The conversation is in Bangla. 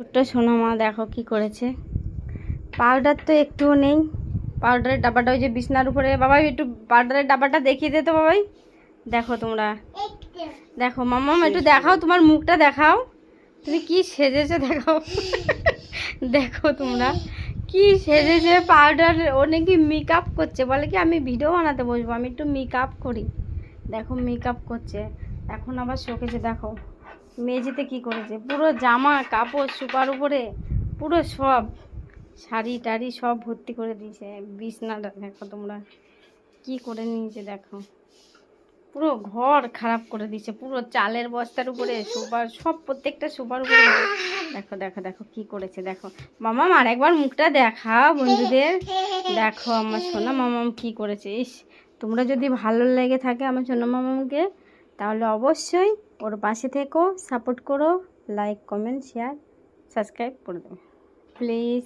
ছোট্ট সোনা মা দেখো কি করেছে। পাউডার তো একটুও নেই। পাউডারের ডাব্বাটা ওই যে বিছনার উপরে। বাবাই একটু পাউডারের ডাব্বাটা দেখিয়ে দে তো বাবাই। দেখো তোমরা, দেখো মাম্মাম একটু দেখাও, তোমার মুখটা দেখাও, তুমি কি সেজেছে দেখাও। দেখো তোমরা কি সেজেছে। পাউডার, ও নাকি মেকআপ করছে, বলে কি আমি ভিডিও বানাতে বসবো, আমি একটু মেকআপ করি। দেখো মেকআপ করছে, এখন আবার শোকেছে। দেখো মেঝেতে কি করেছে, পুরো জামা কাপড় সুপার উপরে পুরো সব শাড়ি টাড়ি সব ভর্তি করে দিয়েছে। বিছনাটা দেখো তোমরা কি করে নিয়েছে, দেখো পুরো ঘর খারাপ করে দিয়েছে। পুরো চালের বস্তার উপরে সুপার সব, প্রত্যেকটা সুপার উপরে। দেখো দেখো দেখো কি করেছে দেখো। মামাম আর একবার মুখটা দেখা বন্ধুদের। দেখো আমার সোনা মামাম কি করেছে। ইস, তোমরা যদি ভালো লেগে থাকে আমার সোনা মামামকে, তাহলে অবশ্যই ওর পাশে থেকো, সাপোর্ট করো, লাইক কমেন্ট শেয়ার সাবস্ক্রাইব করে দেবে প্লিজ।